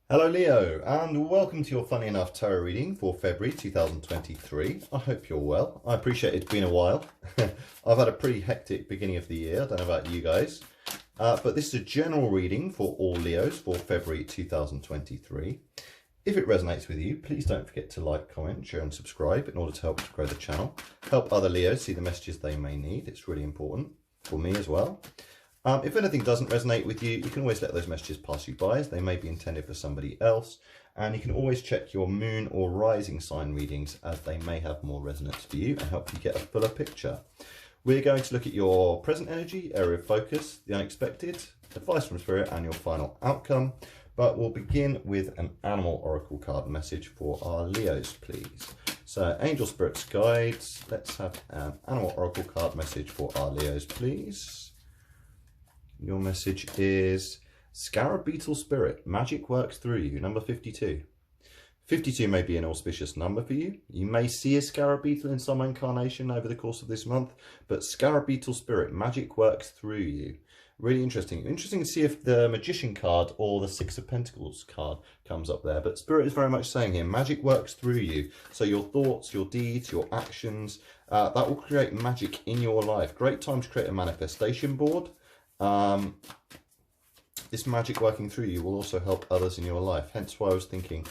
Hello Leo, and welcome to your Funny Enough Tarot reading for February 2023. I hope you're well. I appreciate it's been a while. I've had a pretty hectic beginning of the year, I don't know about you guys. But this is a general reading for all Leos for February 2023. If it resonates with you, please don't forget to like, comment, share and subscribe in order to help to grow the channel. Help other Leos see the messages they may need. It's really important for me as well. If anything doesn't resonate with you, you can always let those messages pass you by, as they may be intended for somebody else. And you can always check your moon or rising sign readings, as they may have more resonance for you and help you get a fuller picture. We're going to look at your present energy, area of focus, the unexpected, advice from spirit, and your final outcome. But we'll begin with an animal oracle card message for our Leos, please. So, angel, spirits, guides, let's have an animal oracle card message for our Leos, please. Your message is Scarab Beetle Spirit, magic works through you, number 52. 52 may be an auspicious number for you. You may see a Scarab Beetle in some incarnation over the course of this month, but Scarab Beetle Spirit, magic works through you. Really interesting. Interesting to see if the Magician card or the Six of Pentacles card comes up there. But Spirit is very much saying here, magic works through you. So your thoughts, your deeds, your actions, that will create magic in your life. Great time to create a manifestation board. This magic working through you will also help others in your life. Hence why I was thinking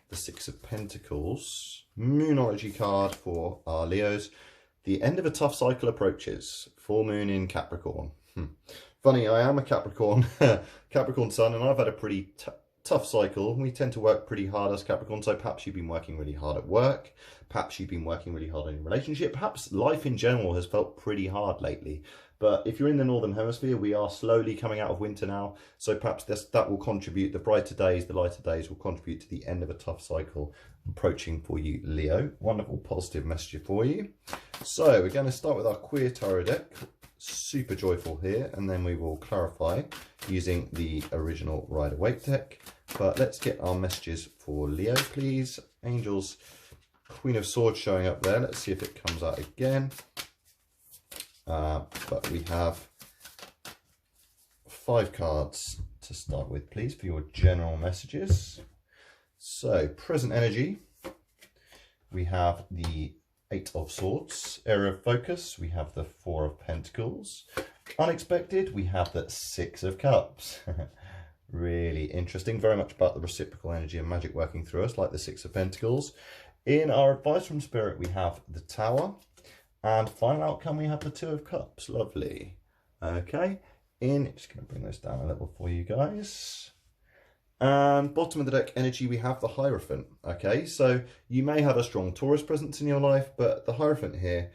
the Six of Pentacles, Moonology card for our Leos. The end of a tough cycle approaches. Full moon in Capricorn. Funny, I am a Capricorn, Capricorn sun, and I've had a pretty tough cycle. We tend to work pretty hard as Capricorn, so perhaps you've been working really hard at work. Perhaps you've been working really hard in a relationship. Perhaps life in general has felt pretty hard lately. But if you're in the Northern Hemisphere, we are slowly coming out of winter now. So perhaps that will contribute, the brighter days, the lighter days will contribute to the end of a tough cycle approaching for you, Leo. Wonderful positive message for you. So we're going to start with our Queer Tarot deck. Super joyful here. And then we will clarify using the original Rider-Waite deck. But let's get our messages for Leo, please. Angels, Queen of Swords showing up there. Let's see if it comes out again. But we have 5 cards to start with, please, for your general messages. So, present energy, we have the 8 of Swords. Area of focus, we have the 4 of Pentacles. Unexpected, we have the 6 of Cups. Really interesting, very much about the reciprocal energy and magic working through us, like the 6 of Pentacles. In our advice from Spirit, we have the Tower. And final outcome, we have the 2 of Cups. Lovely. Okay. Just going to bring this down a little for you guys. And bottom of the deck energy, we have the Hierophant. Okay. So you may have a strong Taurus presence in your life, but the Hierophant here,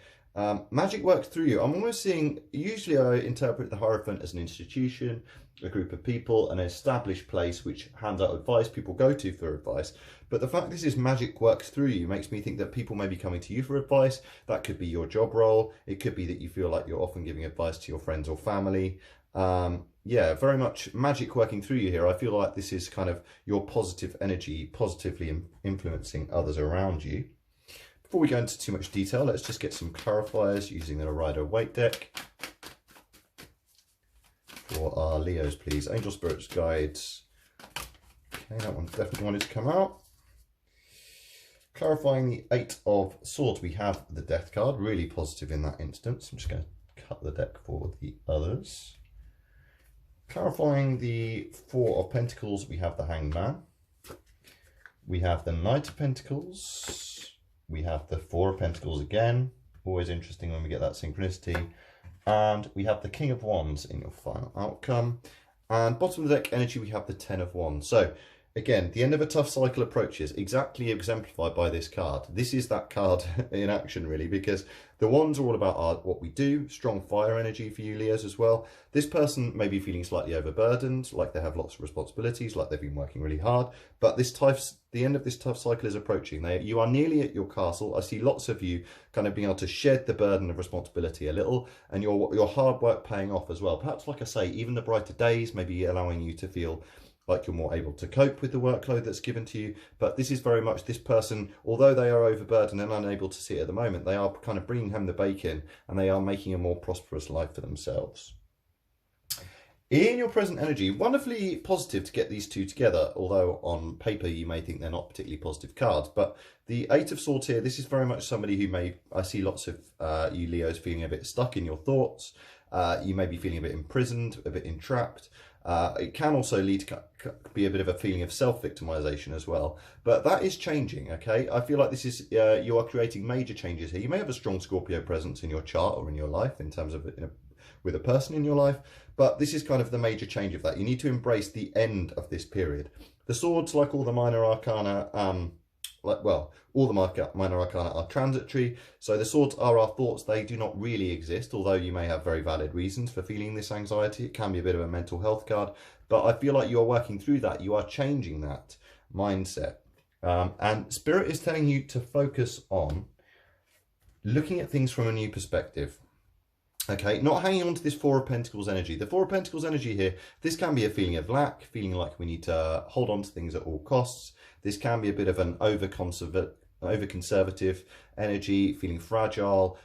magic works through you. I'm almost seeing, usually I interpret the Hierophant as an institution, a group of people, an established place which hands out advice, people go to for advice. But the fact this is magic works through you makes me think that people may be coming to you for advice. That could be your job role. It could be that you feel like you're often giving advice to your friends or family. Yeah, very much magic working through you here. I feel like this is kind of your positive energy, positively influencing others around you. Before we go into too much detail, let's just get some clarifiers using the Rider-Waite deck. For our Leos, please. Angel, spirits, guides. Okay, that one definitely wanted to come out. Clarifying the 8 of Swords, we have the Death card. Really positive in that instance. I'm just going to cut the deck for the others. Clarifying the 4 of Pentacles, we have the Hanged Man. We have the Knight of Pentacles. We have the 4 of Pentacles again. Always interesting when we get that synchronicity. And we have the King of Wands in your final outcome. And bottom of the deck energy, we have the 10 of Wands. So again, the end of a tough cycle approaches, exactly exemplified by this card. This is that card in action, really, because the wands are all about what we do. Strong fire energy for you, Leos, as well. This person may be feeling slightly overburdened, like they have lots of responsibilities, like they've been working really hard. But the end of this tough cycle is approaching. You are nearly at your castle. I see lots of you kind of being able to shed the burden of responsibility a little, and your hard work paying off as well. Perhaps, like I say, even the brighter days may be allowing you to feel like you're more able to cope with the workload that's given to you. But this is very much this person, although they are overburdened and unable to see it at the moment, they are kind of bringing home the bacon and they are making a more prosperous life for themselves. In your present energy, wonderfully positive to get these two together, although on paper you may think they're not particularly positive cards. But the Eight of Swords here, this is very much somebody who I see lots of you Leos feeling a bit stuck in your thoughts. You may be feeling a bit imprisoned, a bit entrapped. It can also lead to be a bit of a feeling of self-victimization as well. But that is changing, okay? I feel like this is, you are creating major changes here. You may have a strong Scorpio presence in your chart or in your life in terms of with a person in your life, but this is kind of the major change of that. You need to embrace the end of this period. The swords, like all the minor arcana, all the minor arcana are transitory. So the swords are our thoughts. They do not really exist, although you may have very valid reasons for feeling this anxiety. It can be a bit of a mental health card, but I feel like you are working through that. You are changing that mindset. And Spirit is telling you to focus on looking at things from a new perspective. Okay, not hanging on to this Four of Pentacles energy. The Four of Pentacles energy here, this can be a feeling of lack, feeling like we need to hold on to things at all costs. This can be a bit of an over-conservative energy, feeling fragile,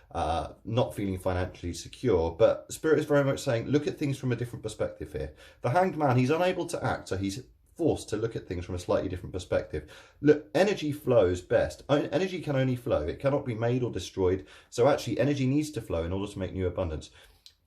not feeling financially secure. But Spirit is very much saying, look at things from a different perspective here. The Hanged Man, he's unable to act, so he's forced to look at things from a slightly different perspective. Look, energy flows best. Energy can only flow. It cannot be made or destroyed. So actually energy needs to flow in order to make new abundance.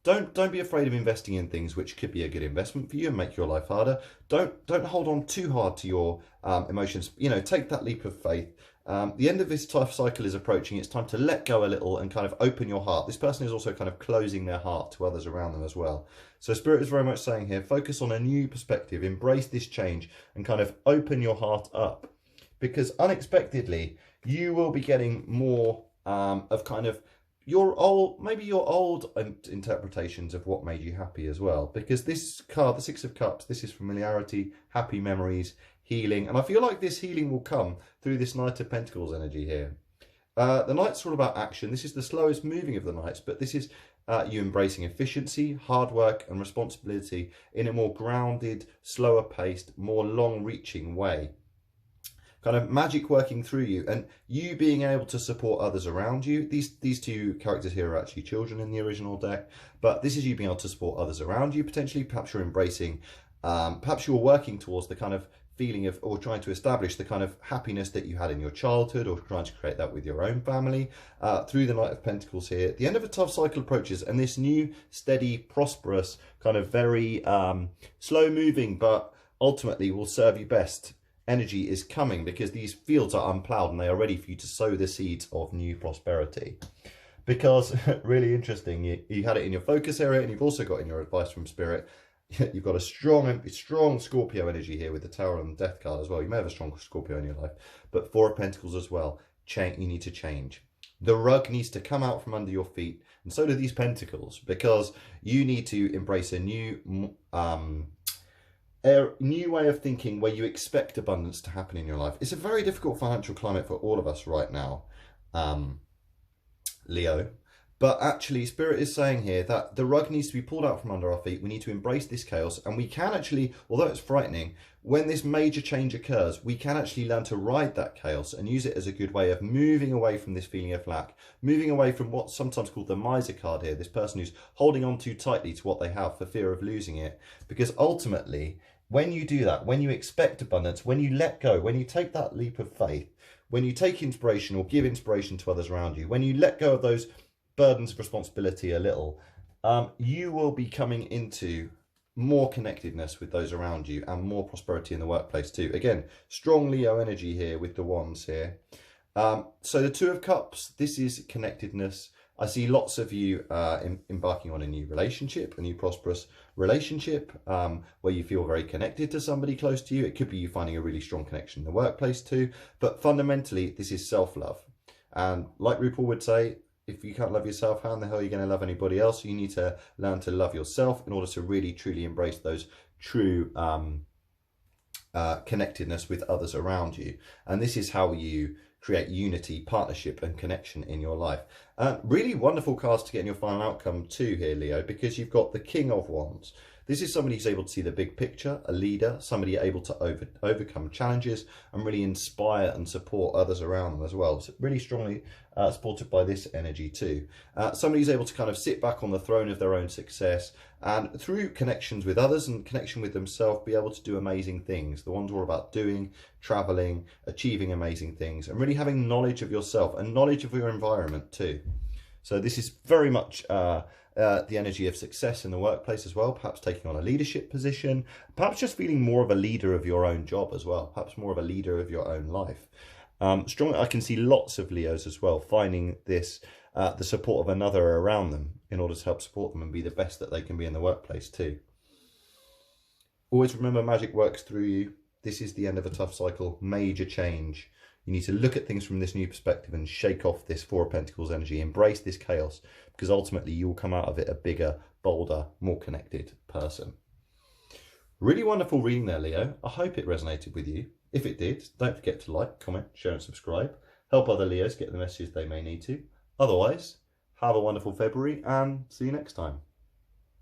Don't be afraid of investing in things which could be a good investment for you and make your life harder. Don't hold on too hard to your emotions. You know, take that leap of faith. The end of this tough cycle is approaching. It's time to let go a little and kind of open your heart. This person is also kind of closing their heart to others around them as well. So Spirit is very much saying here, focus on a new perspective, embrace this change and kind of open your heart up. Because unexpectedly, you will be getting more of kind of maybe your old interpretations of what made you happy as well. Because this card, the Six of Cups, this is familiarity, happy memories, healing. And I feel like this healing will come through this Knight of Pentacles energy here. The Knight's all about action. This is the slowest moving of the Knights, but this is you embracing efficiency, hard work and responsibility in a more grounded, slower paced, more long-reaching way. Kind of magic working through you and you being able to support others around you. These two characters here are actually children in the original deck, but this is you being able to support others around you potentially. Perhaps you're embracing, perhaps you're working towards the kind of feeling of, or trying to establish the kind of happiness that you had in your childhood, or trying to create that with your own family through the Knight of Pentacles here. The end of a tough cycle approaches and this new, steady, prosperous, kind of very slow moving, but ultimately will serve you best energy is coming, because these fields are unplowed and they are ready for you to sow the seeds of new prosperity. Because really interesting, you had it in your focus area and you've also got in your advice from Spirit, you've got a strong Scorpio energy here with the Tower and Death card as well. You may have a strong Scorpio in your life, but Four of Pentacles as well. You need to change. The rug needs to come out from under your feet, and so do these pentacles, because you need to embrace a new way of thinking where you expect abundance to happen in your life. It's a very difficult financial climate for all of us right now, Leo. But actually, Spirit is saying here that the rug needs to be pulled out from under our feet. We need to embrace this chaos. And we can actually, although it's frightening, when this major change occurs, we can actually learn to ride that chaos and use it as a good way of moving away from this feeling of lack, moving away from what's sometimes called the miser card here, this person who's holding on too tightly to what they have for fear of losing it. Because ultimately, when you do that, when you expect abundance, when you let go, when you take that leap of faith, when you take inspiration or give inspiration to others around you, when you let go of those burdens of responsibility a little, you will be coming into more connectedness with those around you and more prosperity in the workplace too. Again, strong Leo energy here with the wands here. So the Two of Cups, this is connectedness. I see lots of you embarking on a new relationship, a new prosperous relationship, where you feel very connected to somebody close to you. It could be you finding a really strong connection in the workplace too. But fundamentally, this is self-love. And like RuPaul would say, if you can't love yourself, how in the hell are you going to love anybody else? You need to learn to love yourself in order to really, truly embrace those true connectedness with others around you. And this is how you create unity, partnership and connection in your life. Really wonderful cards to get in your final outcome too here, Leo, because you've got the King of Wands. This is somebody who's able to see the big picture, a leader, somebody able to overcome challenges and really inspire and support others around them as well. So really strongly supported by this energy too. Somebody who's able to kind of sit back on the throne of their own success and through connections with others and connection with themselves be able to do amazing things. The ones all about doing, traveling, achieving amazing things, and really having knowledge of yourself and knowledge of your environment too. So this is very much the energy of success in the workplace as well, perhaps taking on a leadership position, perhaps just feeling more of a leader of your own job as well, perhaps more of a leader of your own life. Strongly, I can see lots of Leos as well finding this, the support of another around them in order to help support them and be the best that they can be in the workplace too. Always remember, magic works through you. This is the end of a tough cycle, major change. You need to look at things from this new perspective and shake off this Four of Pentacles energy, embrace this chaos, because ultimately you will come out of it a bigger, bolder, more connected person. Really wonderful reading there, Leo. I hope it resonated with you. If it did, don't forget to like, comment, share and subscribe. Help other Leos get the messages they may need to. Otherwise, have a wonderful February and see you next time.